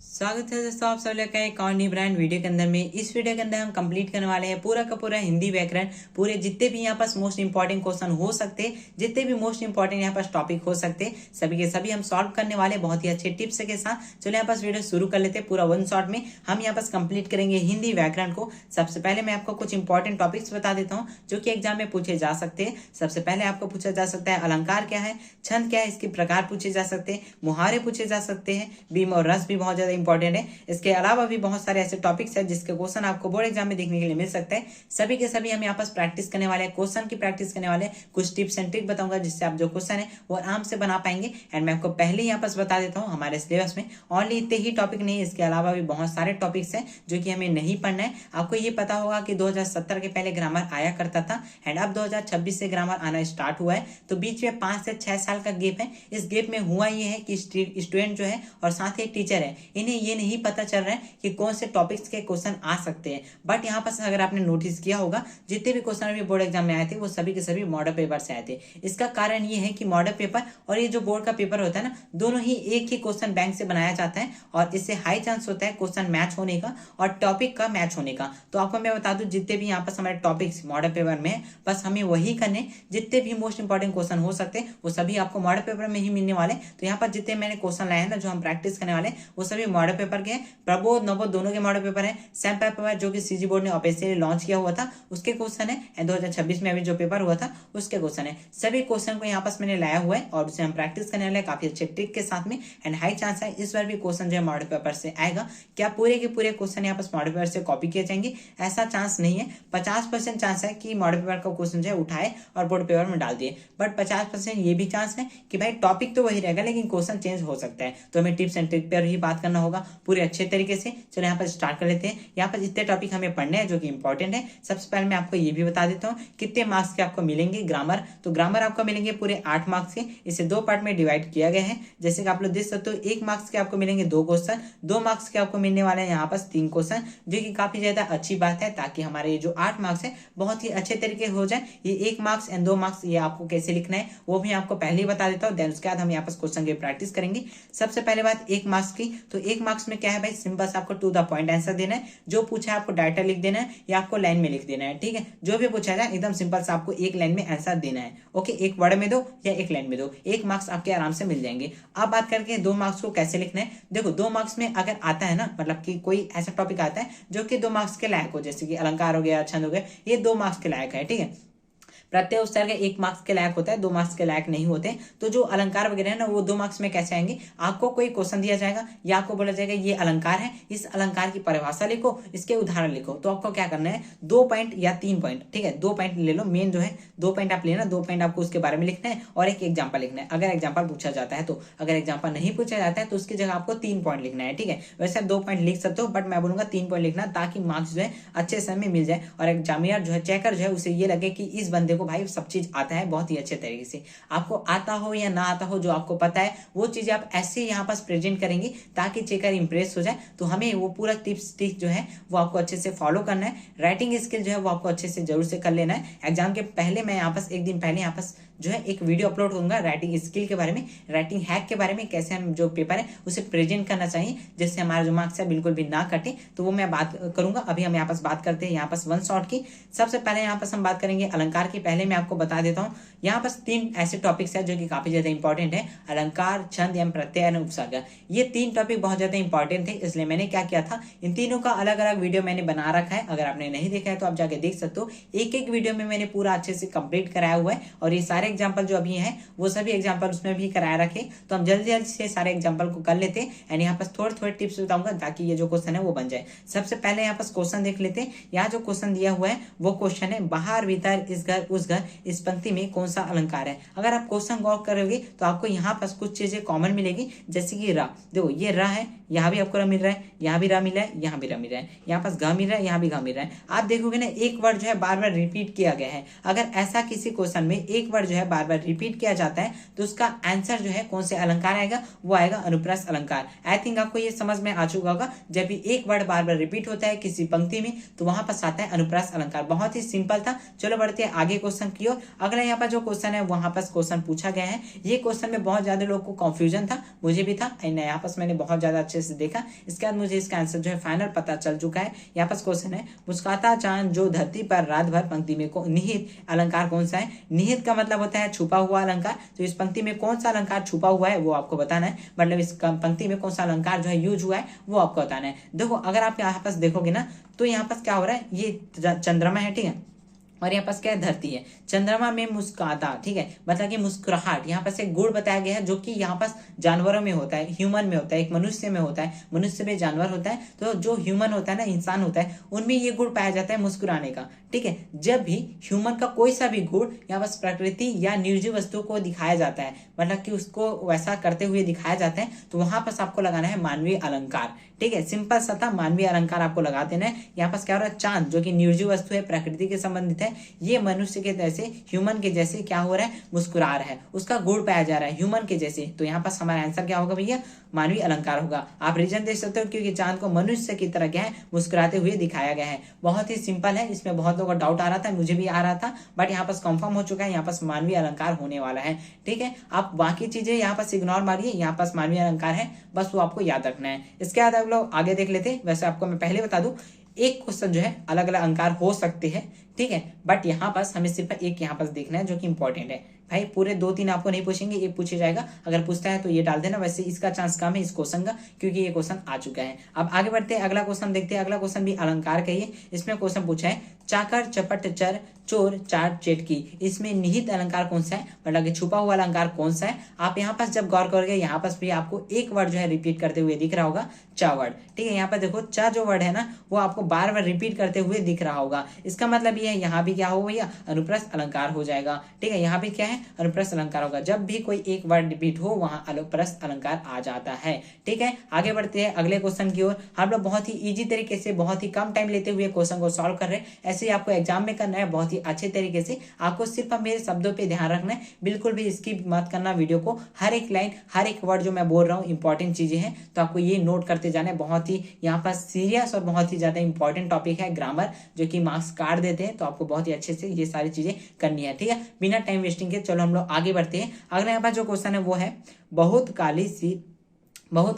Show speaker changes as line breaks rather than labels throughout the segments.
स्वागत है दोस्तों आप सब लोग का एक और न्यू ब्रांड वीडियो के अंदर में। इस वीडियो के अंदर हम कंप्लीट करने वाले हैं पूरा का पूरा हिंदी व्याकरण, पूरे जितने भी यहाँ पास मोस्ट इंपॉर्टेंट क्वेश्चन हो सकते हैं, जितने भी मोस्ट इंपॉर्टेंट यहाँ पास टॉपिक हो सकते हैं, सभी के सभी हम सॉल्व करने वाले बहुत ही अच्छे टिप्स के साथ। चलो यहाँ पास वीडियो शुरू कर लेते हैं। पूरा वन शॉट में हम यहाँ पास कंप्लीट करेंगे हिंदी व्याकरण को। सबसे पहले मैं आपको कुछ इंपॉर्टेंट टॉपिक्स बता देता हूँ जो कि एग्जाम में पूछे जा सकते हैं। सबसे पहले आपको पूछा जा सकता है अलंकार क्या है, छंद क्या है, इसके प्रकार पूछे जा सकते हैं, मुहारे पूछे जा सकते हैं, बीम और रस भी बहुत ज्यादा इंपॉर्टेंट है। इसके अलावा भी बहुत सारे ऐसे टॉपिक्स हैं जिसके क्वेश्चन आपको बोर्ड एग्जाम में देखने के लिए मिल सकते हैं। सभी के सभी हम यहाँ पास प्रैक्टिस करने वाले हैं, क्वेश्चन की प्रैक्टिस करने वाले हैं। कुछ टिप्स एंड ट्रिक बताऊंगा जिससे आप जो क्वेश्चन है वो आराम से बना पाएंगे। एंड मैं आपको पहले यहाँ पास बता देता हूँ हमारे सिलेबस में ओनली इतने ही टॉपिक नहीं, इसके अलावा भी बहुत सारे टॉपिक्स हैं जो कि हमें नहीं पढ़ना है। आपको ये पता होगा कि 2070 के पहले ग्रामर आया करता था एंड अब 2026 से ग्रामर आना स्टार्ट हुआ है, तो बीच में 5 से 6 साल का गेप है। इस गेप में हुआ ये है कि स्टूडेंट जो है और साथ ही टीचर है, इन्हें ये नहीं पता चल रहा है कि कौन से टॉपिक्स के क्वेश्चन आ सकते हैं। बट यहाँ पर अगर आपने नोटिस किया होगा जितने भी क्वेश्चन अभी बोर्ड एग्जाम में आए थे वो सभी के सभी मॉडल पेपर से आए थे। इसका कारण ये है कि मॉडल पेपर और ये जो बोर्ड का पेपर होता है ना, दोनों ही एक ही क्वेश्चन बैंक से बनाया जाता है और इससे हाई चांस होता है क्वेश्चन मैच होने का और टॉपिक का मैच होने का। तो आपको मैं बता दूं जितने भी यहाँ पर हमारे टॉपिक्स मॉडल पेपर में, बस हमें वही करने, जितने भी मोस्ट इंपॉर्टेंट क्वेश्चन हो सकते हैं वो सभी आपको मॉडल पेपर में ही मिलने वाले। तो यहाँ पर जितने मैंने क्वेश्चन लाए हैं ना जो हम प्रैक्टिस करने वाले वो सभी मॉडल पेपर के, प्रबोध नवोध दोनों के मॉडल पेपर है। सैम पेपर जो कि सीजी बोर्ड ने ऑफिशियली लॉन्च किया हुआ था उसके क्वेश्चन है एंड 2026 में अभी जो पेपर हुआ था उसके क्वेश्चन है। सभी क्वेश्चन को यहाँ पास मैंने लाया हुआ है और उसे हम प्रैक्टिस करने वाले काफी अच्छे ट्रिक के साथ में। एंड हाई चांस है इस बार भी क्वेश्चन जो है मॉडल पेपर से आएगा। क्या पूरे के पूरे क्वेश्चन यहाँ पास मॉडल पेपर से कॉपी किए जाएंगे? ऐसा चांस नहीं है। 50% चांस है कि मॉडल पेपर का क्वेश्चन जो है उठाए और बोर्ड पेपर में डाल दिए, बट 50% ये भी चांस है कि भाई टॉपिक तो वही रहेगा लेकिन क्वेश्चन चेंज हो सकता है। तो हमें टिप्स एंड ट्रिक पर ही बात करना होगा पूरे अच्छे तरीके से। चलो यहाँ पर स्टार्ट कर लेते हैं। यहाँ पर जितने टॉपिक हमें पढ़ने हैं जो कि इंपॉर्टेंट है, सबसे पहले मैं आपको ये भी बता देता हूँ कितने मार्क्स के आपको मिलेंगे। ग्रामर, तो ग्रामर आपको मिलेंगे पूरे 8 मार्क्स के। इसे 2 पार्ट में डिवाइड किया गया है। जैसे कि आप लोग देख सकते हो 1 मार्क्स के आपको मिलेंगे 2 क्वेश्चन, 2 मार्क्स के आपको मिलने वाले हैं यहाँ पास 3 क्वेश्चन, जो कि काफी ज्यादा अच्छी बात है ताकि हमारे जो 8 मार्क्स है बहुत ही अच्छे तरीके हो जाए। ये 1 मार्क्स एंड 2 मार्क्स ये आपको कैसे लिखना है वो भी आपको पहले ही बता देता हूँ। देन उसके बाद हम यहाँ पास क्वेश्चन की प्रैक्टिस करेंगे। सबसे पहले बात 1 मार्क्स की, तो 1 मार्क्स में क्या है भाई, सिंपल से आपको टू द पॉइंट आंसर देना है। जो पूछा है आपको डायरेक्ट लिख देना है या आपको लाइन में लिख देना है, ठीक है। जो भी पूछा जाए एकदम सिंपल से आपको एक लाइन में आंसर देना है। ओके, एक वर्ड में दो या एक लाइन में दो, 1 मार्क्स आपके आराम से मिल जाएंगे। अब बात करके 2 मार्क्स को कैसे लिखना है। देखो 2 मार्क्स में अगर आता है ना, मतलब कि कोई ऐसा टॉपिक आता है जो कि 2 मार्क्स के लायक हो, जैसे कि अलंकार हो गया, छंद हो गया, ये 2 मार्क्स के लायक है, ठीक है। प्रत्यय उपसर्ग 1 मार्क्स के लायक होता है, 2 मार्क्स के लायक नहीं होते। तो जो अलंकार वगैरह है ना वो 2 मार्क्स में कैसे आएंगे, आपको कोई क्वेश्चन दिया जाएगा या आपको बोला जाएगा ये अलंकार है, इस अलंकार की परिभाषा लिखो, इसके उदाहरण लिखो। तो आपको क्या करना है, 2 पॉइंट या 3 पॉइंट, ठीक है, 2 पॉइंट ले लो। मेन जो है 2 पॉइंट आप लेना, 2 पॉइंट आपको उसके बारे में लिखना है और एक एग्जाम्पल लिखना है अगर एग्जाम्पल पूछा जाता है तो। अगर एग्जाम्पल नहीं पूछा जाता है तो उसकी जगह आपको 3 पॉइंट लिखना है, ठीक है। वैसे आप 2 पॉइंट लिख सकते हो बट मैं बोलूंगा 3 पॉइंट लिखना ताकि मार्क्स जो है अच्छे समय मिल जाए और एग्जामिनर जो है, चेकर जो है, उसे ये लगे कि इस बंदे को भाई सब चीज आता है बहुत ही अच्छे तरीके से। आपको आता हो या ना आता हो, जो आपको पता है वो चीजें आप ऐसे यहाँ पास प्रेजेंट करेंगे ताकि चेकर इंप्रेस हो जाए। तो हमें वो पूरा टिप्स ट्रिक जो है वो आपको अच्छे से फॉलो करना है। राइटिंग स्किल जो है वो आपको अच्छे से जरूर से कर लेना है। एग्जाम के पहले मैं यहाँ पास एक दिन पहले यहाँ पास जो है एक वीडियो अपलोड करूंगा राइटिंग स्किल के बारे में, राइटिंग हैक के बारे में, कैसे हम जो पेपर है उसे प्रेजेंट करना चाहिए जिससे हमारा जो मार्क्स है बिल्कुल भी ना कटे। तो वो मैं बात करूंगा। अभी हम यहाँ पास बात करते हैं यहाँ पास वन शॉट की। सबसे पहले यहाँ पास हम बात करेंगे अलंकार की। पहले मैं आपको बता देता हूँ यहाँ पास 3 ऐसे टॉपिक्स है जो कि काफी ज्यादा इंपॉर्टेंट है, अलंकार, छंद एवं प्रत्यय एवं उपसर्ग। ये 3 टॉपिक बहुत ज्यादा इंपॉर्टेंट थे, इसलिए मैंने क्या किया था, इन तीनों का अलग अलग वीडियो मैंने बना रखा है। अगर आपने नहीं देखा है तो आप जाके देख सकते हो। एक एक वीडियो में मैंने पूरा अच्छे से कंप्लीट कराया हुआ है और ये सारे एग्जाम्पल जो अभी हैं वो सभी एग्जाम्पल उसमें भी कराया रखे। तो हम जल्दी जल्दी से सारे एग्जाम्पल को कर लेते हैं एंड यहाँ पास थोड़े थोड़े टिप्स बताऊंगा ताकि ये जो क्वेश्चन है वो बन जाए। सबसे पहले यहाँ पास क्वेश्चन देख लेते हैं। यहाँ जो क्वेश्चन दिया हुआ है वो क्वेश्चन है, बाहर भीतर, इस घर उस घर, इस पंक्ति में कौन सा अलंकार है। अगर आप क्वेश्चन गौर करोगे तो आपको यहाँ पास कुछ चीजें कॉमन मिलेगी, जैसे कि रा। देखो ये रा है, यहाँ भी आपको रा मिल रहा है, यहाँ भी रा मिल रहा है, यहाँ भी रा मिल रहा है, यहाँ पास घ मिल रहा है, यहाँ भी घ मिल रहा है। आप देखोगे ना एक वर्ड जो है बार बार रिपीट किया गया है। अगर ऐसा किसी क्वेश्चन में एक वर्ड जो है बार बार रिपीट किया जाता है तो उसका आंसर जो है कौन से अलंकार आएगा, वो आएगा अनुप्रास अलंकार। आई थिंक आपको ये समझ में आ चुका होगा। जब भी एक वर्ड बार बार रिपीट होता है किसी पंक्ति में तो वहां पर आता है अनुप्रास अलंकार। बहुत ही सिंपल था। चलो बढ़ते हैं आगे क्वेश्चन क्लियर। अगला यहाँ पर जो क्वेश्चन है वहां पर क्वेश्चन पूछा गया है। ये क्वेश्चन में बहुत ज्यादा लोग को कंफ्यूजन था, मुझे भी था, यहाँ पर मैंने बहुत ज्यादा अच्छे से देखा। इसके बाद मुझे इसका आंसर जो है फाइनल पता चल चुका है। यहाँ पर क्वेश्चन है, मुस्कुराता चांद जो धरती पर रात भर, पंक्ति में निहित अलंकार कौन सा है। निहित का मतलब होता है छुपा हुआ अलंकार, तो इस पंक्ति में कौन सा अलंकार छुपा हुआ है वो आपको बताना है, मतलब इस पंक्ति में कौन सा अलंकार जो है यूज हुआ है वो आपको बताना है। देखो अगर आप यहाँ पास देखोगे ना तो यहाँ पास क्या हो रहा है, ये चंद्रमा है, ठीक है, और यहाँ पास क्या है, धरती है। चंद्रमा में मुस्कुराता, ठीक है, मतलब कि मुस्कुराहट, यहाँ पास एक गुण बताया गया है जो कि यहाँ पास जानवरों में होता है, ह्यूमन में होता है, एक मनुष्य में होता है, मनुष्य में जानवर होता है, तो जो ह्यूमन होता है ना, इंसान होता है, उनमें ये गुण पाया जाता है मुस्कुराने का, ठीक है। जब भी ह्यूमन का कोई सा भी गुण यहाँ पास प्रकृति या निर्जीव वस्तु को दिखाया जाता है, मतलब कि उसको वैसा करते हुए दिखाया जाता है, तो वहां पास आपको लगाना है मानवीय अलंकार, ठीक है। सिंपल सा था, मानवीय अलंकार आपको लगा देना है। यहाँ पास क्या हो रहा है, चांद जो कि निर्जीव वस्तु है, प्रकृति के संबंधित है, ये मनुष्य के जैसे, ह्यूमन के जैसे क्या हो रहा है, मुस्कुरा रहा है, उसका गुण पाया जा रहा है ह्यूमन के जैसे, तो यहाँ पास हमारा आंसर क्या होगा भैया, मानवीय अलंकार होगा। आप रीजन देख सकते हो क्योंकि चांद को मनुष्य की तरह क्या है, मुस्कुराते हुए दिखाया गया है। बहुत ही सिंपल है, इसमें बहुत लोगों का डाउट आ रहा था, मुझे भी आ रहा था, बट यहाँ पास कंफर्म हो चुका है, यहाँ पास मानवीय अलंकार होने वाला है, ठीक है। आप बाकी चीजें यहाँ पास इग्नोर मारिए, यहाँ पास मानवीय अलंकार है, बस वो आपको याद रखना है। इसके बाद आप लोग आगे देख लेते। वैसे आपको मैं पहले बता दूं, एक क्वेश्चन जो है अलग अलग अंकार हो सकते हैं, ठीक है, बट यहाँ पास हमें सिर्फ एक यहाँ पास देखना है जो कि इंपॉर्टेंट है। भाई पूरे 2-3 आपको नहीं पूछेंगे, एक पूछे जाएगा, अगर पूछता है तो ये डाल देना, वैसे इसका चांस कम है इस क्वेश्चन का क्योंकि ये क्वेश्चन आ चुका है। अब आगे बढ़ते हैं, अगला क्वेश्चन देखते हैं। अगला क्वेश्चन भी अलंकार का ही है। इसमें क्वेश्चन पूछा है, चाकर चपट चर चोर चाट चेटकी, इसमें निहित अलंकार कौन सा है, मतलब कि छुपा हुआ अलंकार कौन सा है। आप यहाँ पास जब गौर करोगे, यहाँ पास भी आपको एक वर्ड जो है रिपीट करते हुए दिख रहा होगा, चा वर्ड, ठीक है। यहाँ पर देखो चा जो वर्ड है ना, वो आपको बार बार रिपीट करते हुए दिख रहा होगा। इसका मतलब ये है, यहाँ भी क्या हो भैया, अनुप्रस्थ अलंकार हो जाएगा, ठीक है। यहाँ भी क्या है, अनुप्रस्थ अलंकार होगा। जब भी कोई एक वर्ड रिपीट हो वहां अनुप्रस्थ अलंकार आ जाता है, ठीक है। आगे बढ़ते हैं अगले क्वेश्चन की ओर। हम लोग बहुत ही इजी तरीके से, बहुत ही कम टाइम लेते हुए क्वेश्चन को सॉल्व कर रहे हैं। ऐसे ही आपको एग्जाम में करना है, बहुत ही अच्छे तरीके से। आपको सिर्फ मेरे शब्दों पे ध्यान रखना है, बिल्कुल भी स्किप मत करना वीडियो को। हर एक लाइन, हर एक वर्ड जो मैं बोल रहा हूँ इंपॉर्टेंट चीजें हैं, तो आपको ये नोट करते जाना है। बहुत ही यहाँ पर सीरियस और बहुत ही ज्यादा इंपॉर्टेंट टॉपिक है ग्रामर, जो कि मार्क्स काट देते हैं, तो आपको बहुत ही अच्छे से ये सारी चीजें करनी है, ठीक है, बिना टाइम वेस्टिंग के। चलो हम लोग आगे बढ़ते हैं। अगला यहाँ पर जो क्वेश्चन है वो है, बहुत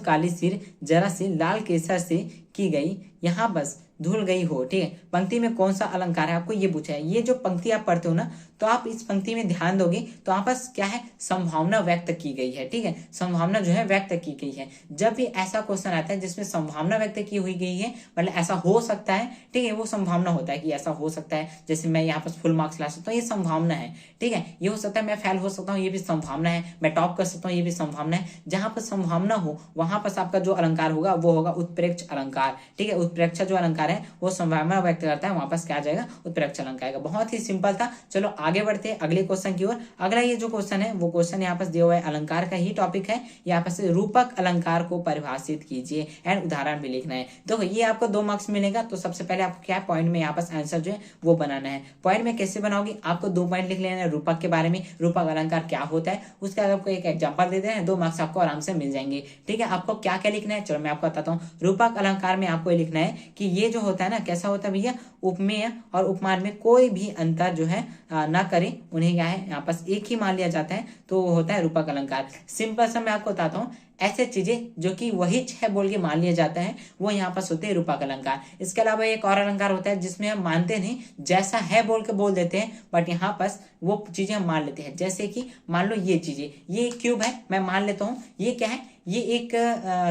काली सिर जरा सी लाल केसर से की गई, यहाँ बस धुल गई हो, ठीक है। पंक्ति में कौन सा अलंकार है, आपको ये पूछा है। ये जो पंक्ति आप पढ़ते हो ना, तो आप इस पंक्ति में ध्यान दोगे तो यहाँ पर क्या है, संभावना व्यक्त की गई है, ठीक है, संभावना जो है व्यक्त की गई है। जब भी ऐसा क्वेश्चन आता है जिसमें संभावना व्यक्त की हुई गई है, मतलब ऐसा हो सकता है, ठीक है, वो संभावना होता है कि ऐसा हो सकता है। जैसे मैं यहाँ पर फुल मार्क्स ला सकता हूँ, ये संभावना है, ठीक है। ये हो सकता है मैं फेल हो सकता हूँ, ये भी संभावना है। मैं टॉप कर सकता हूँ, ये भी संभावना है। जहां पर संभावना हो वहां पर आपका जो अलंकार होगा वो होगा उत्प्रेक्ष अलंकार, ठीक है। उत्प्रेक्ष जो अलंकार है वो संभावना व्यक्त करता है, वहां पर क्या आ जाएगा, उत्प्रेक्ष अलंकार आएगा। बहुत ही सिंपल था। चलो आगे बढ़ते हैं अगले क्वेश्चन की ओर। अगला ये जो क्वेश्चन है वो क्वेश्चन यहाँ पर दिया हुआ है, अलंकार का ही टॉपिक है। यहाँ पर से रूपक अलंकार को परिभाषित कीजिए एंड उदाहरण भी लिखना है। देखो ये आपको 2 मार्क्स मिलेगा, तो सबसे पहले आपको क्या पॉइंट में यहाँ पर आंसर जो है वो बनाना है। पॉइंट में कैसे बनाओगे, आपको 2 पॉइंट लिख लेना है रूपक के बारे में, रूपक अलंकार क्या होता है, उसका आपको एक एग्जाम्पल दे देना है, 2 मार्क्स आपको आराम से मिल जाएंगे, ठीक है। आपको क्या क्या लिखना है, चलो मैं आपको बताता हूँ। रूपक अलंकार में आपको लिखना है कि ये जो होता है ना, कैसा होता है भैया, उपमेय और उपमान में कोई भी अंतर जो है ना करें, उन्हें क्या है यहाँ पास एक ही मान लिया जाता है, तो वो होता है रूपक अलंकार। सिंपल सा मैं आपको बताता हूँ, ऐसे चीजें जो कि वही 6 बोल के मान लिया जाता है, वो यहाँ पास होते हैं रूपक अलंकार। इसके अलावा एक और अलंकार होता है जिसमें हम मानते नहीं, जैसा है बोल के बोल देते हैं, बट यहाँ पास वो चीजें हम मान लेते हैं। जैसे कि मान लो ये चीजें, ये क्यूब है, मैं मान लेता हूँ ये क्या है, ये एक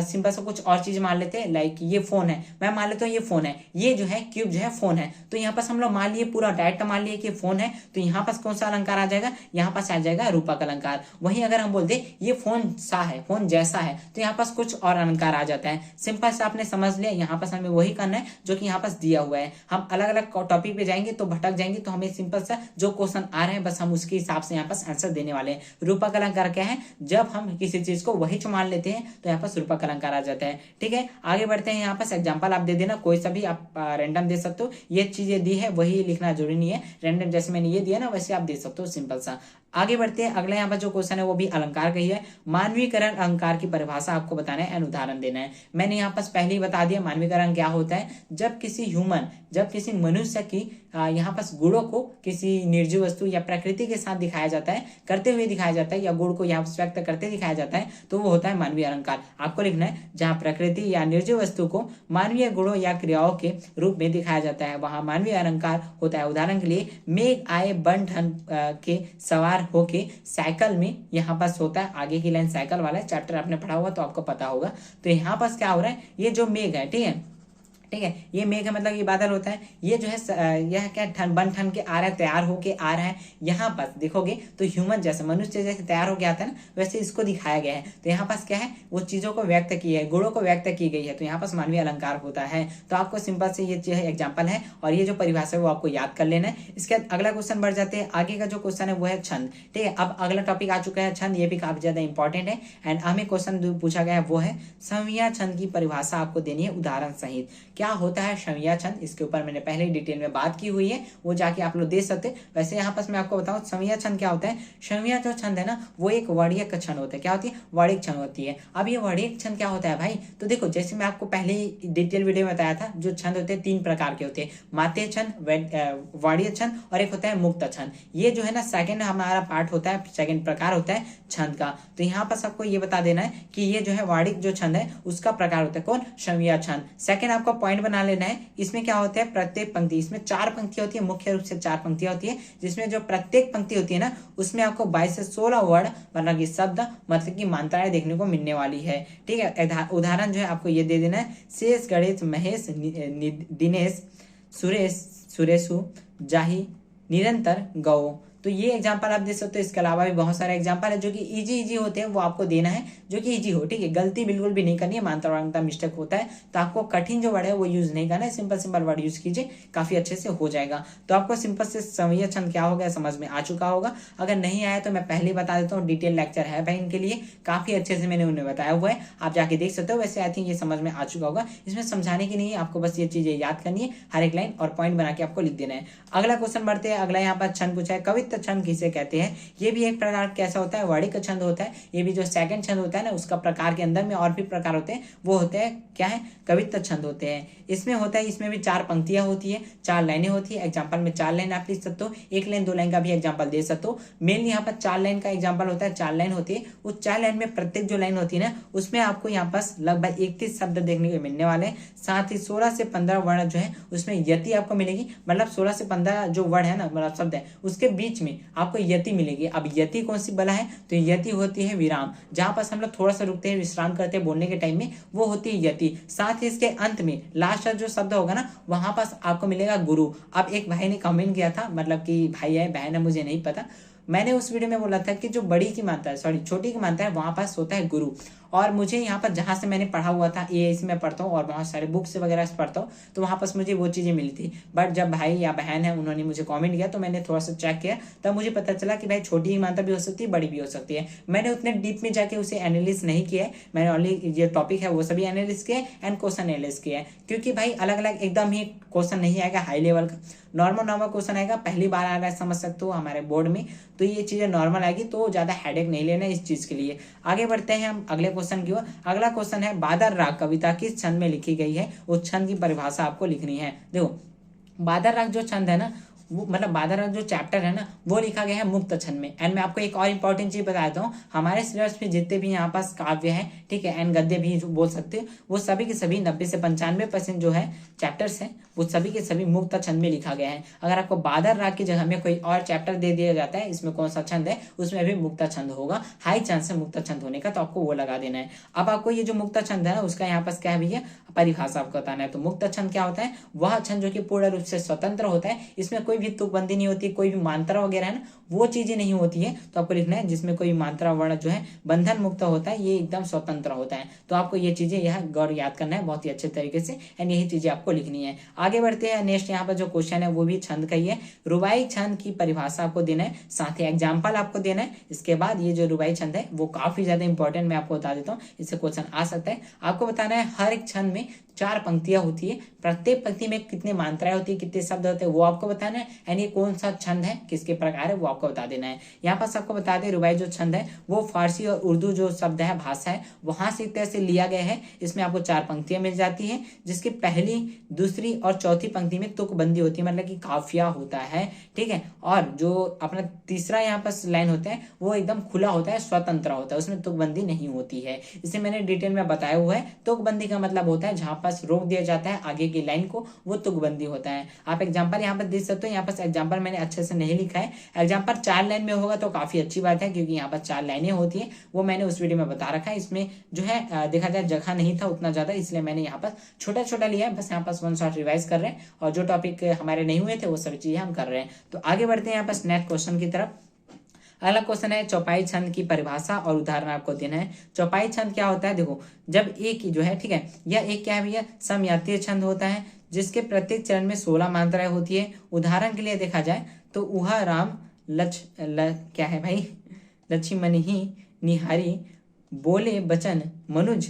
सिंपल सा कुछ और चीज मान लेते हैं, लाइक ये फोन है, मैं मान लेता हूँ ये फोन है, ये जो है क्यूब जो है फोन है। तो यहाँ पास हम लोग मान लिए, पूरा डायरेक्ट मान लिए कि फोन है, तो यहाँ पास कौन सा अलंकार आ जाएगा, यहाँ पास आ जाएगा रूपक अलंकार। वहीं अगर हम बोल दे ये फोन सा है, फोन जैसा है, तो यहाँ पास कुछ और अलंकार आ जाता है। सिंपल से आपने समझ लिया, यहाँ पास हमें वही करना है जो कि यहाँ पास दिया हुआ है। हम अलग अलग टॉपिक पे जाएंगे तो भटक जाएंगे, तो हमें सिंपल सा जो क्वेश्चन आ रहे हैं बस हम उसके हिसाब से यहाँ पास आंसर देने वाले हैं। रूपक अलंकार क्या है, जब हम किसी चीज को वही मान लेते हैं तो यहाँ पास रूपक अलंकार आ जाता है, ठीक है। आगे बढ़ते हैं, यहाँ पास एग्जांपल आप दे देना, कोई सा भी आप रैंडम दे सकते हो। ये चीजें दी है वही लिखना जरूरी नहीं है, रैंडम जैसे मैंने ये दिया ना वैसे आप दे सकते हो, सिंपल सा। आगे बढ़ते हैं, अगला यहाँ पर जो क्वेश्चन है वो भी अलंकार का ही है। मानवीकरण अलंकार की परिभाषा आपको बताना है एंड उदाहरण देना है। मैंने यहाँ पास पहले ही बता दिया मानवीकरण क्या होता है, जब किसी ह्यूमन, जब किसी मनुष्य की यहाँ पास गुणों को किसी निर्जीव वस्तु या प्रकृति के साथ दिखाया जाता है, करते हुए दिखाया जाता है, या गुण को यहाँ व्यक्त करते दिखाया जाता है, तो वो होता है मानवीय अलंकार। आपको लिखना है जहाँ प्रकृति या निर्जीव वस्तु को मानवीय गुणों या क्रियाओं के रूप में दिखाया जाता है वहां मानवीय अलंकार होता है। उदाहरण के लिए मेघ आए बन ठन के सवार होके साइकिल में, यहाँ पास होता है आगे की लाइन साइकिल वाला है, चैप्टर आपने पढ़ा हुआ तो आपको पता होगा। तो यहाँ पास क्या हो रहा है, ये जो मेघ है, ठीक है, ठीक है, ये मेघ है मतलब ये बादल होता है, ये जो है यह क्या बन ठन के आ रहा है, तैयार होके आ रहा है। यहाँ पास देखोगे तो ह्यूमन जैसे, मनुष्य जैसे तैयार होके आता है ना, वैसे इसको दिखाया गया है। तो यहाँ पास क्या है, वो चीजों को व्यक्त की है, गुणों को व्यक्त की गई है, तो यहाँ पास मानवीय अलंकार होता है। तो आपको सिंपल से ये जो है एग्जाम्पल है और ये जो परिभाषा है वो आपको याद कर लेना है। इसके बाद अगला क्वेश्चन बढ़ जाते हैं। आगे का जो क्वेश्चन है वो है छंद, ठीक है। अब अगला टॉपिक आ चुका है छंद, ये भी काफी ज्यादा इंपॉर्टेंट है। एंड हमें क्वेश्चन जो पूछा गया है वो है संज्ञा छंद की परिभाषा आपको देनी है उदाहरण सहित। क्या होता है संज्ञा छंद, इसके ऊपर मैंने पहले डिटेल में बात की हुई है, वो जाके आप लोग देख सकते हैं। वैसे यहाँ पास मैं आपको बताऊं संज्ञा छंद क्या होता है। संज्ञा जो छंद है ना वो एक वर्णिक छंद होता है। क्या होती है, वर्णिक छंद होती है। अब ये वर्णिक छंद क्या होता है भाई, तो देखो जैसे मैं आपको पहले ही डिटेल वीडियो में बताया था, जो छंद होते हैं 3 प्रकार के होते हैं, मात्य छंद, वर्णीय छंद और एक होता है मुक्त छंद। ये जो है ना सेकंड हमारा पार्ट होता है, सेकंड प्रकार होता है छंद का। तो यहाँ पास आपको ये बता देना है कि ये जो है वर्णिक जो छंद है उसका प्रकार होता है कौन, संज्ञा छंद। सेकंड आपको पॉइंट बना लेना है, इसमें क्या होता है प्रत्येक पंक्ति, इसमें 4 पंक्तियां होती है, मुख्य रूप से 4 पंक्तियां होती है, जिसमें जो प्रत्येक पंक्ति होती है ना उसमें आपको 22 से 16 वर्ड मतलब की शब्द मतलब की मात्राएं देखने को मिलने वाली है, ठीक है। उदाहरण जो है आपको ये दे देना है, शेष, गणेश, महेश, दिनेश, सुरेश, सुरेशु, जाही, निरंतर, गौ। तो ये एग्जांपल आप दे सकते हो। इसके अलावा भी बहुत सारे एग्जांपल है जो कि इजी होते हैं, वो आपको देना है जो कि इजी हो, ठीक है। गलती बिल्कुल भी नहीं करनी है, मात्रा वांता मिस्टेक होता है तो आपको कठिन जो वर्ड है वो यूज नहीं करना है, सिंपल वर्ड यूज कीजिए, काफी अच्छे से हो जाएगा। तो आपको सिंपल से संज्ञा छंद क्या होगा समझ में आ चुका होगा। अगर नहीं आया तो मैं पहले बता देता हूँ, डिटेल लेक्चर है भाई इनके लिए, काफी अच्छे से मैंने उन्हें बताया हुआ है, आप जाके देख सकते हो। वैसे आई थिंक ये समझ में आ चुका होगा, इसमें समझाने की नहीं है, आपको बस ये चीजें याद करनी है, हर एक लाइन और पॉइंट बना के आपको लिख देना है। अगला क्वेश्चन बढ़ते हैं। अगला यहाँ पर छंद पूछा है, कवित्व छंद किसे कहते हैं। ये भी एक प्रकार कैसा होता है, वर्णिक छंद होता है। ये भी जो सेकंड छंद होता है ना उसका प्रकार के अंदर में और भी प्रकार होते हैं, वो होते हैं क्या है, कवित्व छंद होते हैं। इसमें होता है, इसमें भी 4 पंक्तियां होती है, 4 लाइनें होती है। एग्जांपल में 4 लाइन आप लिख सकते हो, 1 लाइन 2 लाइन का भी एग्जांपल दे सकते हो। मेनली यहाँ पर 4 लाइन का एग्जांपल होता है, 4 लाइन होती है। उस 4 लाइन में प्रत्येक जो लाइन होती है ना उसमें आपको यहाँ पास लगभग 31 शब्द देखने को मिलने वाले हैं। साथ ही 16 से 15 वर्ण जो है उसमें यति आपको मिलेगी, मतलब 16 से 15 जो वर्ड है ना, मतलब शब्द है, उसके बीच में आपको यति मिलेगी। अब यति कौन सी बला है, तो यति होती है विराम, जहां पास हम लोग थोड़ा सा रुकते हैं, विश्राम करते हैं बोलने के टाइम में, वो होती है यति। साथ ही इसके अंत में लास्ट जो शब्द होगा ना वहां पास आपको मिलेगा गुरु। अब एक भाई ने कमेंट किया था, मतलब कि भाई है बहन है मुझे नहीं पता, मैंने उस वीडियो में बोला था कि जो बड़ी की मात्रा है, सॉरी छोटी की मात्रा है, वहां पास होता है गुरु। और मुझे यहाँ पर जहां से मैंने पढ़ा हुआ था, ये इसमें पढ़ता हूँ और बहुत सारे बुक्स वगैरह से पढ़ता हूँ, तो वहां पास मुझे वो चीजें मिली थी। बट जब भाई या बहन है उन्होंने मुझे कमेंट किया तो मैंने थोड़ा सा चेक किया, तब मुझे पता चला कि भाई छोटी की मात्रा भी हो सकती है, बड़ी भी हो सकती है। मैंने उतने डीप में जाके उसे एनालिस नहीं किया है, मैंने ओनली ये टॉपिक है वो सभी एनालिस किया एंड क्वेश्चन एनालिस किया है, क्योंकि भाई अलग अलग एकदम ही क्वेश्चन नहीं आएगा हाई लेवल का, नॉर्मल क्वेश्चन आएगा, पहली बार आ रहा है समझ सकते हो हमारे बोर्ड में, तो ये चीजें नॉर्मल आएगी, तो ज्यादा हेडेक नहीं लेना इस चीज के लिए। आगे बढ़ते हैं हम अगले क्वेश्चन की ओर। अगला क्वेश्चन है, बादर राग कविता किस छंद में लिखी गई है, उस छंद की परिभाषा आपको लिखनी है। देखो बादर राग जो छंद है ना, वो मतलब बादर राग जो चैप्टर है ना वो लिखा गया है मुक्त छंद में। एंड मैं आपको एक और इंपॉर्टेंट चीज बता देता हूँ, हमारे सिलेबस में जितने भी यहाँ पास काव्य है, ठीक है, एंड गद्य भी बोल सकते हो, वो सभी के सभी 90 से 95% जो है चैप्टर्स हैं वो सभी के सभी मुक्त छंद में लिखा गया है। अगर आपको बादर राग की जगह में कोई और चैप्टर दे दिया जाता है इसमें कौन सा छंद है, उसमें भी मुक्त छंद होगा, हाई चांस है मुक्त छंद होने का, तो आपको वो लगा देना है। अब आपको ये जो मुक्त छंद है ना उसका यहाँ पास क्या है भैया, परिभाषा आपको बताना है। तो मुक्त छंद क्या होता है, वह छंद जो कि पूर्ण रूप से स्वतंत्र होता है, इसमें कोई भी तुकबंदी नहीं होती, कोई भी मात्रा वगैरह है ना वो चीजें नहीं होती है। तो आपको लिखना है जिसमें कोई मात्रा वर्ण जो है बंधन मुक्त होता है, ये एकदम स्वतंत्र होता है। तो आपको ये चीजें यह गौर याद करना है बहुत ही अच्छे तरीके से, एंड यही चीजें आपको लिखनी है। आगे बढ़ते हैं, नेक्स्ट यहाँ पर जो क्वेश्चन है वो भी छंद का ही है। रुबाई छंद की परिभाषा आपको देना है, साथ ही एग्जाम्पल आपको देना है। इसके बाद ये जो रुबाई छंद है वो काफी ज्यादा इंपॉर्टेंट, मैं आपको बता देता हूँ, इससे क्वेश्चन आ सकता है। आपको बताना है हर एक छंद में 4 पंक्तियां होती है, प्रत्येक पंक्ति में कितने मात्राएं होती है, कितने शब्द होते हैं वो आपको बताना है, एंड ये कौन सा छंद है, किसके प्रकार है वो आपको बता देना है। यहाँ पर आपको बता दें रुबाई जो छंद है वो फारसी और उर्दू जो शब्द है भाषा है वहां से एक तरह से लिया गया है। इसमें आपको 4 पंक्तियां मिल जाती है, जिसकी पहली, दूसरी और चौथी पंक्ति में तुकबंदी होती है, मतलब कि काफिया होता है, ठीक है। और जो अपना तीसरा यहाँ पर लाइन होता है वो एकदम खुला होता है, स्वतंत्र होता है, उसमें तुकबंदी नहीं होती है। इसे मैंने डिटेल में बताया हुआ है। तुकबंदी का मतलब होता है जहां पास रोक दिया जाता है आगे की लाइन को, वो तुकबंदी होता है। आप एग्जांपल यहाँ पर देख सकते हो, यहाँ पर एग्जांपल मैंने अच्छे से नहीं लिखा है। एग्जांपल 4 लाइन में होगा तो काफी अच्छी बात है, क्योंकि यहाँ पर 4 लाइनें होती है, वो मैंने उस वीडियो में बता रखा है। इसमें जो है देखा जाए जगह नहीं था उतना ज्यादा, इसलिए मैंने यहाँ पर छोटा छोटा लिया है, बस यहाँ पर 1 शॉट रिवाइज कर रहे हैं, और जो टॉपिक हमारे नहीं हुए थे वो सभी चीजें हम कर रहे हैं। तो आगे बढ़ते हैं यहाँ पर नेक्स्ट क्वेश्चन की तरफ। अगला क्वेश्चन है चौपाई छंद की परिभाषा और उदाहरण आपको देना है। चौपाई छंद क्या होता है, देखो जब एक जो है, ठीक है, यह एक क्या है भैया, समयातीय छंद होता है, जिसके प्रत्येक चरण में 16 मात्राएं होती है। उदाहरण के लिए देखा जाए तो उहा राम क्या है भाई, लक्ष्मण ही निहारी, बोले बचन मनुज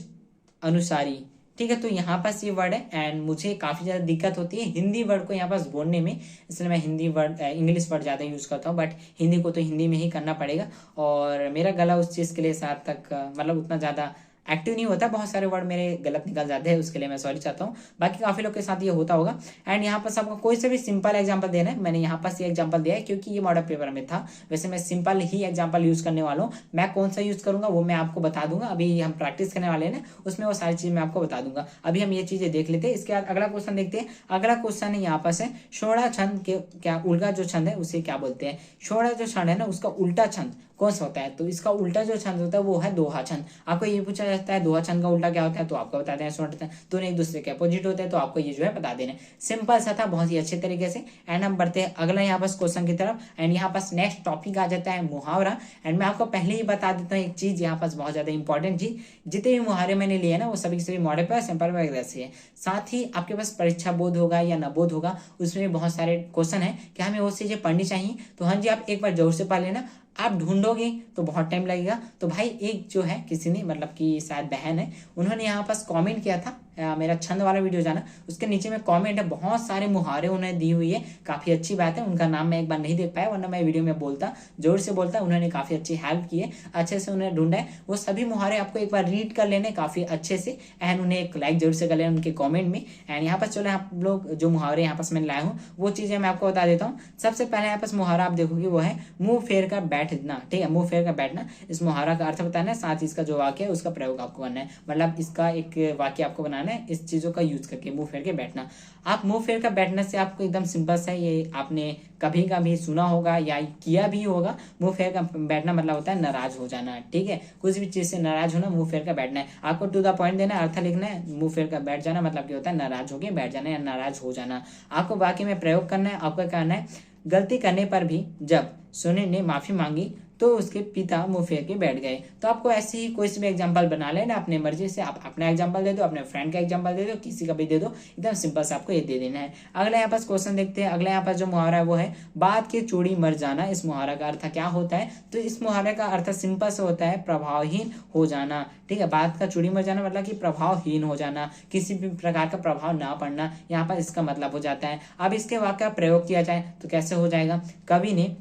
अनुसारी, ठीक है। तो यहाँ पास ये वर्ड है, एंड मुझे काफी ज्यादा दिक्कत होती है हिंदी वर्ड को यहाँ पास बोलने में, इसलिए मैं हिंदी वर्ड इंग्लिश वर्ड ज्यादा यूज करता हूँ, बट हिंदी को तो हिंदी में ही करना पड़ेगा। और मेरा गला उस चीज के लिए साथ तक मतलब उतना ज्यादा एक्टिव नहीं होता, बहुत सारे वर्ड मेरे गलत निकल जाते हैं, उसके लिए मैं सॉरी चाहता हूँ। बाकी काफी लोग के साथ ये होता होगा। एंड यहाँ पर आपको कोई से भी सिंपल एग्जांपल देना है, मैंने यहाँ पर ये एग्जांपल दिया है क्योंकि ये मॉडल पेपर में था। वैसे मैं सिंपल ही एग्जांपल यूज करने वाला हूँ, मैं कौन सा यूज करूंगा वो मैं आपको बता दूंगा। अभी हम प्रैक्टिस करने वाले हैं ना, उसमें वो सारी चीज मैं आपको बता दूंगा। अभी हम ये चीजें देख लेते हैं, इसके बाद अगला क्वेश्चन देखते हैं। अगला क्वेश्चन है यहाँ पर है षोड़ा छंद के क्या उल्टा जो छंद है उसे क्या बोलते हैं। षोड़ा जो छंद है ना उसका उल्टा छंद कौन सा होता है, तो इसका उल्टा जो छंद होता है वो है दोहा छंद। आपको ये पूछा जाता है दोहा छंद का उल्टा क्या होता है, तो आपको बता देना है दोनों एक दूसरे के अपोजिट होते हैं, तो आपको ये जो है बता देना। सिंपल सा था, बहुत ही अच्छे तरीके से। एंड हम बढ़ते हैं अगला यहाँ पास क्वेश्चन की तरफ। एंड यहाँ पास नेक्स्ट टॉपिक आ जाता है मुहावरा। एंड मैं आपको पहले ही बता देता हूँ एक चीज यहाँ पास बहुत ज्यादा इंपॉर्टेंट चीज, जितने भी मुहावरे मैंने लिए ना वो सभी के सभी मॉडल पर सिंपल वगैरह से है। साथ ही आपके पास परीक्षा बोध होगा या नबोध होगा, उसमें बहुत सारे क्वेश्चन है कि हमें वो चीजें पढ़नी चाहिए। तो हाँ जी, आप एक बार जरूर से पढ़ लेना। आप ढूंढोगे तो बहुत टाइम लगेगा। तो भाई एक जो है किसी ने, मतलब कि शायद बहन है, उन्होंने यहाँ पास कमेंट किया था, मेरा छंद वाला वीडियो जाना, उसके नीचे में कमेंट है, बहुत सारे मुहावरे उन्होंने दी हुई है, काफी अच्छी बात है। उनका नाम मैं एक बार नहीं देख पाया, वरना मैं वीडियो में बोलता, जोर से बोलता। उन्होंने काफी अच्छी हेल्प की है, अच्छे से उन्होंने ढूंढा है। वो सभी मुहावरे आपको एक बार रीड कर लेने काफी अच्छे से, एंड उन्हें एक लाइक जरूर से कर लेना उनके कॉमेंट में। एंड यहाँ पर चलो आप लोग जो मुहावरे यहाँ पास मैं लाया हूँ वो चीजें मैं आपको बता देता हूँ। सबसे पहले यहाँ पास मुहावरा आप देखोगे वो है मुंह फेर कर बैठना, ठीक है, मुंह फेर कर बैठना। इस मुहावरा का अर्थ बताना है, साथ ही इसका जो वाक्य है उसका प्रयोग आपको करना है, मतलब इसका एक वाक्य आपको बनाना है इस चीजों का यूज करके, मुंह फेर के बैठना। आप मुंह फेर कर बैठने से आपको एकदम सिंपल सा, ये आपने कभी कभी सुना होगा या किया भी होगा। मुंह फेर कर बैठना मतलब होता है नाराज हो जाना, ठीक है, कुछ भी चीज से नाराज होना, मुंह फेर कर बैठना है। आपको टू द पॉइंट देना है, अर्थ लिखना है। मुंह फेर कर बैठ जाना मतलब क्या होता है, नाराज हो गए बैठ जाना या नाराज हो जाना। आपको वाक्य में प्रयोग करना है। आपको कहना है गलती करने पर भी जब सोने ने माफी मांगी तो उसके पिता मुंह फेर के बैठ गए। तो आपको ऐसे ही कोई से भी एग्जांपल बना लेना अपने मर्जी से। आप अपना एग्जांपल दे दो, अपने फ्रेंड का एग्जांपल दे दो, किसी का भी दे दो, एकदम सिंपल से आपको ये दे देना है। अगला यहाँ पास क्वेश्चन देखते हैं। अगला यहाँ पास जो मुहावरा है वो है बात के चूड़ी मर जाना। इस मुहावरा का अर्थ क्या होता है, तो इस मुहावरे का अर्थ सिंपल से होता है प्रभावहीन हो जाना, ठीक है। बात का चूड़ी मर जाना मतलब कि प्रभावहीन हो जाना, किसी भी प्रकार का प्रभाव ना पड़ना, यहाँ पर इसका मतलब हो जाता है। अब इसके वाक्य का प्रयोग किया जाए तो कैसे हो जाएगा। कवि ने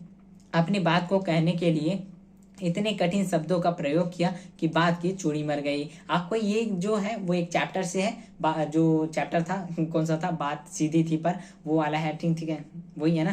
अपनी बात को कहने के लिए इतने कठिन शब्दों का प्रयोग किया कि बात की चूड़ी मर गई। आपको ये जो है वो एक चैप्टर से है, जो चैप्टर था कौन सा था, बात सीधी थी पर वो वाला है, ठीक है, वही है ना।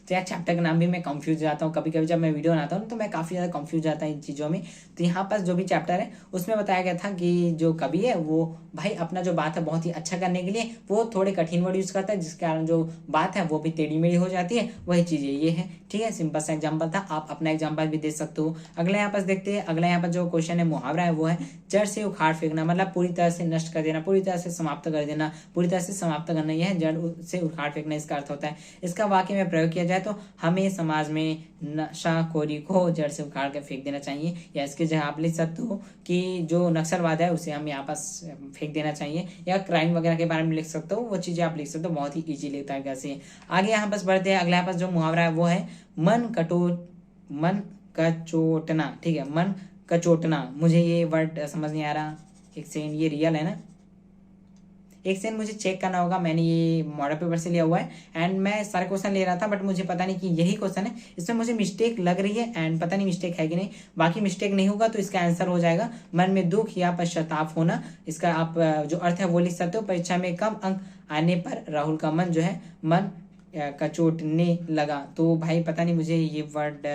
तो यार चैप्टर का नाम भी मैं कंफ्यूज जाता हूँ कभी कभी, जब मैं वीडियो बनाता हूँ तो मैं काफी ज्यादा कंफ्यूज जाता हूँ इन चीजों में। तो यहाँ पास जो भी चैप्टर है उसमें बताया गया था कि जो कवि है वो भाई अपना जो बात है बहुत ही अच्छा करने के लिए वो थोड़े कठिन वर्ड यूज करता है, जिसके कारण जो बात है वो भी टेढ़ी मेढ़ी हो जाती है। वही चीजें ये है, ठीक है, सिंपल सा एग्जाम्पल था, आप अपना एग्जाम्पल भी दे सकते हो। अगला यहाँ पास देखते हैं। अगला यहाँ पर जो क्वेश्चन है मुहावरा है वो है जड़ से उखाड़ फेंकना, मतलब पूरी तरह से नष्ट कर देना, पूरी तरह से समाप्त कर देना, पूरी तरह से समाप्त करना, यह जड़ से उखाड़ फेंकना इसका अर्थ होता है। इसका वाक्य में प्रयोग किया जाए तो हमें समाज में नशाखोरी को जड़ से उखाड़ कर फेंक देना चाहिए, या इसके जगह आप लिख सकते हो कि जो नक्सलवाद है उसे हम यहाँ पास फेंक देना चाहिए, या क्राइम वगैरह के बारे में लिख सकते हो, वो चीजें आप लिख सकते हो बहुत ही इजीली तरीके से। आगे यहाँ पास बढ़ते हैं। अगला यहाँ पास जो मुहावरा है वो है मन कचोटना, ठीक है, मन कचोटना। मुझे ये वर्ड समझ नहीं आ रहा, एक सेकंड, ये रियल है ना, एक सेकंड मुझे चेक करना होगा। मैंने ये मॉडल पेपर से लिया हुआ है एंड मैं सारे क्वेश्चन ले रहा था, बट मुझे पता नहीं कि यही क्वेश्चन है, इसमें मुझे मिस्टेक लग रही है एंड पता नहीं मिस्टेक है कि नहीं। बाकी मिस्टेक नहीं होगा तो इसका आंसर हो जाएगा मन में दुख या पश्चाताप होना। इसका आप जो अर्थ है वो लिख सकते हो। परीक्षा में कम अंक आने पर राहुल का मन जो है मन कचोटने लगा। तो भाई पता नहीं मुझे ये वर्ड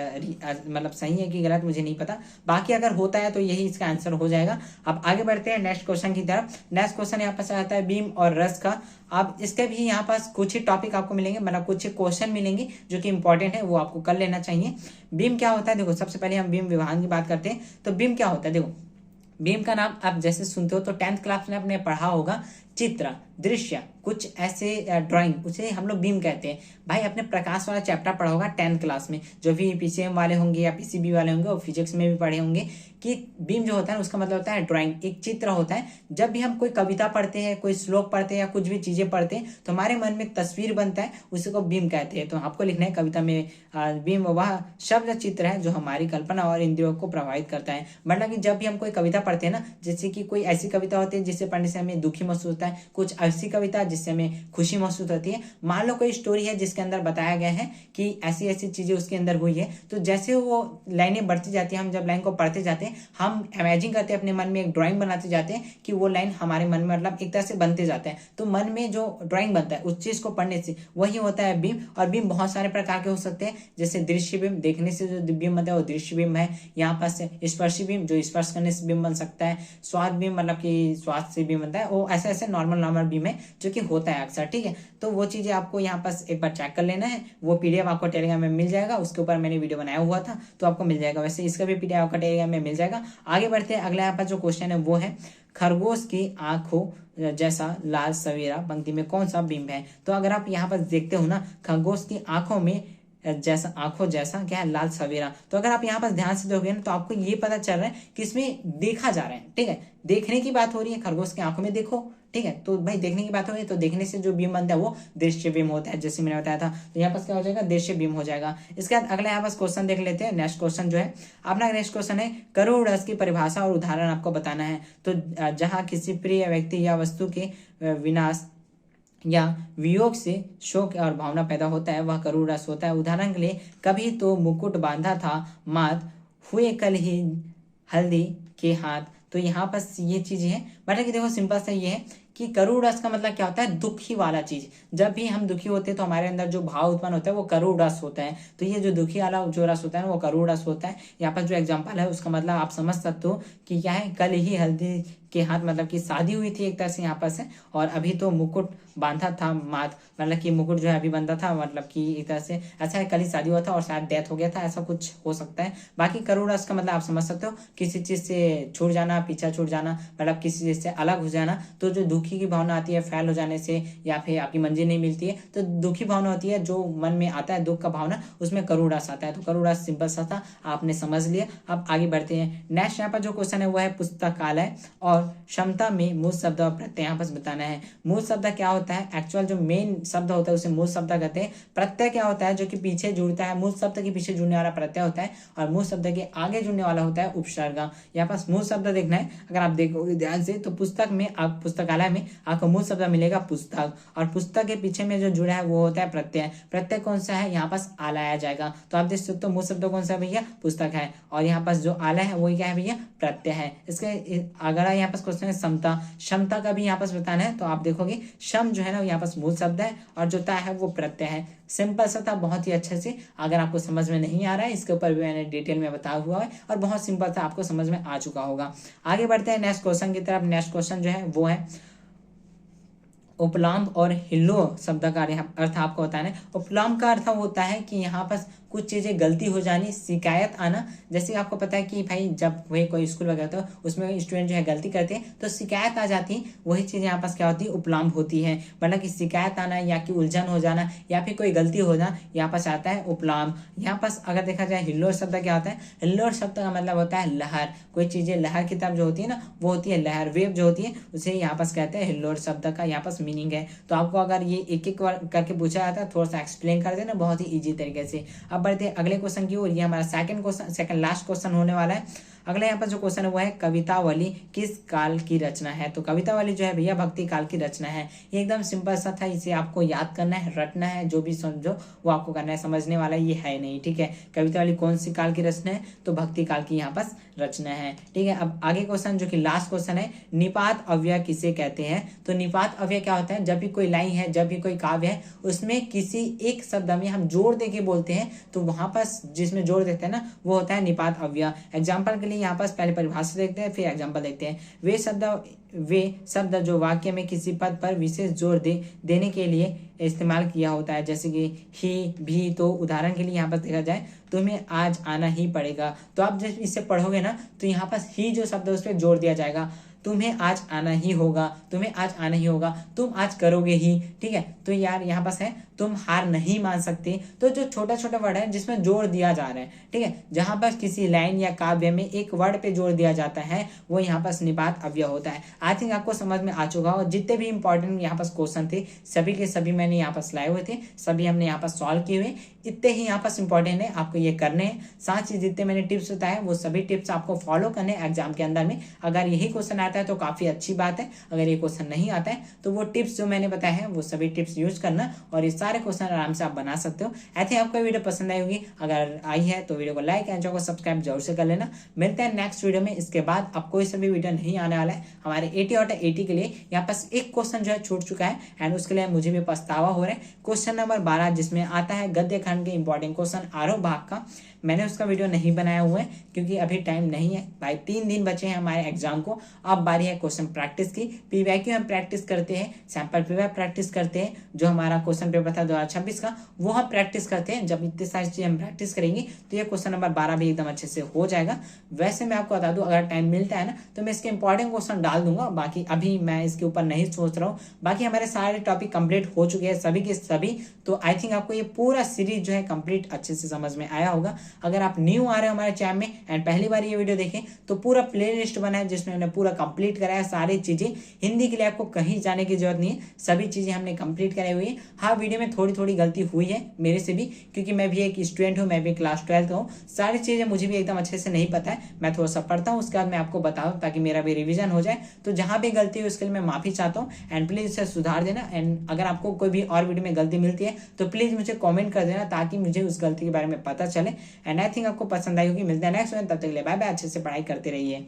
मतलब सही है कि गलत, मुझे नहीं पता। बाकी अगर होता है तो यही इसका आंसर हो जाएगा। अब आगे बढ़ते हैं नेक्स्ट क्वेश्चन की तरफ। नेक्स्ट क्वेश्चन यहाँ पास आता है बीम और रस का। अब इसके भी यहाँ पास कुछ ही टॉपिक आपको मिलेंगे, मतलब कुछ ही क्वेश्चन मिलेंगे जो कि इंपॉर्टेंट है, वो आपको कर लेना चाहिए। बीम क्या होता है, देखो सबसे पहले हम बीम विभाजन की बात करते हैं। तो बीम क्या होता है, देखो बीम का नाम आप जैसे सुनते हो तो 10th क्लास में आपने पढ़ा होगा, चित्र, दृश्य, कुछ ऐसे ड्राइंग, उसे हम लोग बीम कहते हैं। भाई अपने प्रकाश वाला चैप्टर पढ़ा होगा 10th क्लास में, जो भी पीसीएम वाले होंगे या पीसीबी वाले होंगे और फिजिक्स में भी पढ़े होंगे कि बीम जो होता है उसका मतलब होता है ड्राइंग, एक चित्र होता है। जब भी हम कोई कविता पढ़ते हैं, कोई श्लोक पढ़ते हैं या कुछ भी चीजें पढ़ते हैं तो हमारे मन में तस्वीर बनता है, उसी को बीम कहते हैं। तो आपको लिखना है कविता में बीम वह शब्द चित्र है जो हमारी कल्पना और इंद्रियों को प्रभावित करता है। मतलब कि जब भी हम कोई कविता पढ़ते हैं ना, जैसे कि कोई ऐसी कविता होती है जिससे पढ़ने से हमें दुखी महसूस होता है, कुछ ऐसी कविता जिससे हमें खुशी महसूस होती है। मान लो कोई स्टोरी है जिसके अंदर बताया गया है कि ऐसी ऐसी चीजें उसके अंदर हुई है, तो जैसे वो लाइनें बढ़ती जाती है, हम जब लाइन को पढ़ते जाते हैं हम इमेजिन करते हैं, अपने मन में एक ड्राइंग बनाते जाते हैं कि वो लाइन हमारे मन में मतलब एक तरह से बनते जाते हैं। तो मन में जो ड्राइंग बनता है उस चीज को पढ़ने से वही होता है बीम। और बीम बहुत सारे प्रकार के हो सकते हैं, जैसे दृश्य बीम, देखने से जो बीम बनता है वो दृश्य बीम है। यहाँ पास स्पर्शी बीम, जो स्पर्श करने से बीम बन सकता है। स्वाद बीम मतलब कि स्वाद से बीम बनता है। वो ऐसे ऐसे नॉर्मल बीम है जो कि होता है अक्सर, ठीक है। तो वो चीजें आपको यहाँ पास एक बार चेक कर लेना है। वो पीडीएफ आपको टेलीग्राम में मिल जाएगा, उसके ऊपर मैंने वीडियो बनाया हुआ था तो आपको मिल जाएगा। वैसे इसका भी पीडीएफ आपका टेलीग्राम में मिल जाएगा। आगे बढ़ते हैं, अगला यहाँ पर जो क्वेश्चन है वो है खरगोश की आंखों जैसा लाल सवेरा पंक्ति में कौन सा बिंब है। तो अगर आप यहाँ पर देखते हो ना, खरगोश की आंखों में जैसा, आंखों जैसा क्या है, लाल सवेरा। तो अगर आप यहाँ पर ध्यान से देखोगे ना तो आपको ये पता चल रहा है कि इसमें देखा जा रहा है, ठीक है। देखने की बात हो रही है, खरगोश की आंखों में देखो, ठीक है। तो भाई देखने की बात हो रही है तो देखने से जो बीम बनता है वो दृश्य बीम होता है, जैसे मैंने बताया था। तो यहाँ पास क्या हो जाएगा, दृश्य बीम हो जाएगा। इसके बाद अगला यहाँ पास क्वेश्चन देख लेते हैं। नेक्स्ट क्वेश्चन जो है अपना नेक्स्ट क्वेश्चन है करोड़ रस की परिभाषा और उदाहरण आपको बताना है। तो जहाँ किसी प्रिय व्यक्ति या वस्तु के विनाश या वियोग से शोक और भावना पैदा होता है वह करुण रस होता है। उदाहरण के लिए कभी तो मुकुट बांधा था मात, हुए कल ही हल्दी के हाथ। तो यहाँ पर ये चीजें हैं, मतलब कि देखो सिंपल सा ये है कि करुण रस का मतलब क्या होता है, दुखी वाला चीज। जब भी हम दुखी होते हैं तो हमारे अंदर जो भाव उत्पन्न होता है वो करुण रस होता है। तो ये जो दुखी वाला जो रस होता है ना वो करुण रस होता है। यहाँ पर जो एग्जांपल है उसका मतलब आप समझ सकते हो कि क्या है, कल ही हल्दी के हाथ मतलब कि शादी हुई थी एक तरह से यहाँ पर से, और अभी तो मुकुट बांधा था माथ, मतलब कि मुकुट जो है अभी बंधा था, मतलब कि एक तरह से ऐसा है कल ही शादी हुआ था और शायद डेथ हो गया था, ऐसा कुछ हो सकता है। बाकी करुण रस का मतलब आप समझ सकते हो किसी चीज से छूट जाना, पीछा छूट जाना, मतलब किसी चीज से अलग हो जाना। तो जो दुखी की भावना आती है फेल हो जाने से या फिर आपकी मंजिल नहीं मिलती है तो दुखी भावना होती है, जो मन में आता है दुख का भावना, उसमें करुण रस आता है। तो करुण रस सिंपल सा था, आपने समझ लिया। अब आगे बढ़ते हैं। नेक्स्ट यहाँ पर जो क्वेश्चन है वो है पुस्तकालय और क्षमता में मूल शब्द और प्रत्यय यहाँ पर बताना है। मूल शब्द क्या होता है, एक्चुअल जो मेन शब्द होता है उसे मूल शब्द कहते हैं। प्रत्यय क्या होता है, जो कि पीछे जुड़ता है, मूल शब्द के पीछे जुड़ने वाला प्रत्यय होता है, और मूल शब्द के आगे जुड़ने वाला होता है उपसर्ग। यहाँ पास मूल शब्द देखना है, अगर आप देखोगे ध्यान से तो पुस्तक में, आप पुस्तकालय में आपको मूल शब्द मिलेगा पुस्तक, और पुस्तक के पीछे में जो जुड़ा है वो होता है प्रत्यय। प्रत्यय कौन सा है, यहाँ पास आला आया जाएगा। तो आप देख सकते हो मूल शब्द कौन सा भैया, पुस्तक है, और यहाँ पास जो आला है वही क्या है भैया, प्रत्यय है। इसके अगला यहाँ पास क्वेश्चन है समता। क्षमता का भी यहाँ पास बताना है। तो आप देखोगे शम जो है ना यहाँ पास मूल शब्द है और जो ता है वो प्रत्यय है। सिंपल सा था, बहुत ही अच्छे से। अगर आपको समझ में नहीं आ रहा है इसके ऊपर भी मैंने डिटेल में बताया हुआ है और बहुत सिंपल सा आपको समझ में आ चुका होगा। आगे बढ़ते हैं नेक्स्ट क्वेश्चन की तरफ। नेक्स्ट क्वेश्चन जो है वो है उपलाम्ब और हिल्लो शब्द का अर्थ आपको बताना है। उपलाम्ब का अर्थ होता है कि यहाँ पर कुछ चीजें गलती हो जानी, शिकायत आना। जैसे आपको पता है कि भाई जब वही कोई स्कूल वगैरह तो उसमें स्टूडेंट जो है गलती करते हैं तो शिकायत आ जाती है, वही चीज यहाँ पास क्या होती है, उपलाम्ब होती है। मतलब कि शिकायत आना या कि उलझन हो जाना या फिर कोई गलती हो जाना, यहाँ पास आता है उपलाम्ब। यहाँ पास अगर देखा जाए हिल्लोल शब्द क्या होता है, हिल्लोल शब्द का मतलब होता है लहर। कोई चीजें लहर की तरफ जो होती है ना वो होती है लहर, वेव जो होती है उसे यहाँ पास कहते हैं हिल्लोल शब्द का यहाँ पास मीनिंग है। तो आपको अगर ये एक एक करके पूछा जाता है थोड़ा सा एक्सप्लेन कर देना बहुत ही ईजी तरीके से। अब बढ़ते हैं अगले क्वेश्चन की ओर। ये हमारा सेकंड लास्ट क्वेश्चन होने वाला है। अगला यहाँ पर जो क्वेश्चन है वो है कवितावली किस काल की रचना है। तो कवितावली जो है भैया भक्ति काल की रचना है। ये एकदम सिंपल सा था, इसे आपको याद करना है, रटना है, जो भी समझो वो आपको करना है, समझने वाला ये है नहीं, ठीक है। कवितावली कौन सी काल की रचना है, तो भक्ति काल की यहाँ पर रचना है, ठीक है। अब आगे क्वेश्चन जो कि लास्ट क्वेश्चन है, निपात अव्यय किसे कहते हैं। तो निपात अव्यय क्या होता है, जब भी कोई लाइन है, जब भी कोई काव्य है, उसमें किसी एक शब्द में हम जोड़ दे के बोलते हैं, तो वहां पर जिसमें जोड़ देते हैं ना वो होता है निपात अव्यय। एग्जाम्पल के लिए यहाँ पर पहले परिभाषा देखते हैं, फिर एग्जाम्पल देखते हैं। वे शब्द जो वाक्य में किसी पद पर विशेष जोर देने के लिए इस्तेमाल किया होता है, जैसे कि ही, भी। तो उदाहरण के लिए यहाँ पर देखा जाए, तुम्हें आज आना ही पड़ेगा। तो आप जब इसे पढ़ोगे ना तो यहाँ पर ही जो शब्द है उस पर जोर दिया जाएगा। तुम्हें आज आना ही होगा, तुम्हें आज आना ही होगा, तुम आज करोगे ही, ठीक है। तो यार यहाँ पास है तुम हार नहीं मान सकते। तो जो छोटा छोटा वर्ड है जिसमें जोर दिया जा रहा है, ठीक है, जहां पर किसी लाइन या काव्य में एक वर्ड पे जोर दिया जाता है वो यहाँ पर निपात अव्यय होता है। आई थिंक आपको समझ में आ चुका हो। जितने भी इंपॉर्टेंट यहाँ पर क्वेश्चन थे सभी के सभी मैंने यहाँ पर लाए हुए थे, सभी हमने यहाँ पर सॉल्व किए हुए। इतने ही यहाँ पर इंपॉर्टेंट है, आपको ये करने हैं। साथ ही जितने मैंने टिप्स बताए वो सभी टिप्स आपको फॉलो करने एग्जाम के अंदर में। अगर यही क्वेश्चन आता है तो काफी अच्छी बात है, अगर ये क्वेश्चन नहीं आता है तो वो टिप्स जो मैंने बताए हैं वो सभी टिप्स यूज करना और ये सारे क्वेश्चन आराम से आप बना सकते हो। आई थिंक आपको वीडियो पसंद आई होगी, अगर आई है तो वीडियो को लाइक एंड चैनल को सब्सक्राइब जरूर से कर लेना। मिलते हैं नेक्स्ट वीडियो में। इसके बाद अब कोई सा भी वीडियो नहीं आने वाला है। हमारे 80 और 80 के लिए यहाँ पास एक क्वेश्चन जो है छूट चुका है एंड उसके लिए मुझे भी पछतावा हो रहा है। क्वेश्चन नंबर 12 जिसमें आता है गद्य खंड के इंपॉर्टेंट क्वेश्चन आरोह भाग का, मैंने उसका वीडियो नहीं बनाया हुआ है क्योंकि अभी टाइम नहीं है भाई। 3 दिन बचे हैं हमारे एग्जाम को। अब बारी है क्वेश्चन प्रैक्टिस की। पीवाईक्यू हम प्रैक्टिस करते हैं, सैंपल पीवाई प्रैक्टिस करते हैं, जो हमारा क्वेश्चन पेपर था 2026 का वो हम प्रैक्टिस करते हैं। जब इतनी सारी चीजें हम प्रैक्टिस करेंगे तो ये क्वेश्चन नंबर 12 भी एकदम अच्छे से हो जाएगा। वैसे मैं आपको बता दूं अगर टाइम मिलता है ना तो मैं इसके इंपॉर्टेंट क्वेश्चन डाल दूंगा, बाकी अभी मैं इसके ऊपर नहीं सोच रहा हूँ। बाकी हमारे सारे टॉपिक कंप्लीट हो चुके हैं सभी के सभी। तो आई थिंक आपको ये पूरा सीरीज जो है कंप्लीट अच्छे से समझ में आया होगा। अगर आप न्यू आ रहे हो हमारे चैनल में एंड पहली बार ये वीडियो देखें तो पूरा प्लेलिस्ट बना है जिसमें हमने पूरा कंप्लीट कराया सारी चीजें। हिंदी के लिए आपको कहीं जाने की जरूरत नहीं है, सभी चीजें हमने कंप्लीट कराई हुई है। हाँ वीडियो में थोड़ी थोड़ी गलती हुई है मेरे से भी, क्योंकि मैं भी एक स्टूडेंट हूँ, मैं भी क्लास 12 का हूँ। सारी चीजें मुझे भी एकदम अच्छे से नहीं पता है, मैं थोड़ा सा पढ़ता हूँ उसके बाद मैं आपको बताऊँ ताकि मेरा भी रिविजन हो जाए। तो जहां भी गलती है उसके लिए मैं माफी चाहता हूँ एंड प्लीज इसे सुधार देना। एंड अगर आपको कोई भी और वीडियो में गलती मिलती है तो प्लीज मुझे कॉमेंट कर देना ताकि मुझे उस गलती के बारे में पता चले। एंड आई थिंक आपको पसंद आई होगी। मिलते हैं नेक्स्ट में, तब तक के लिए बाय बाय। अच्छे से पढ़ाई करते रहिए।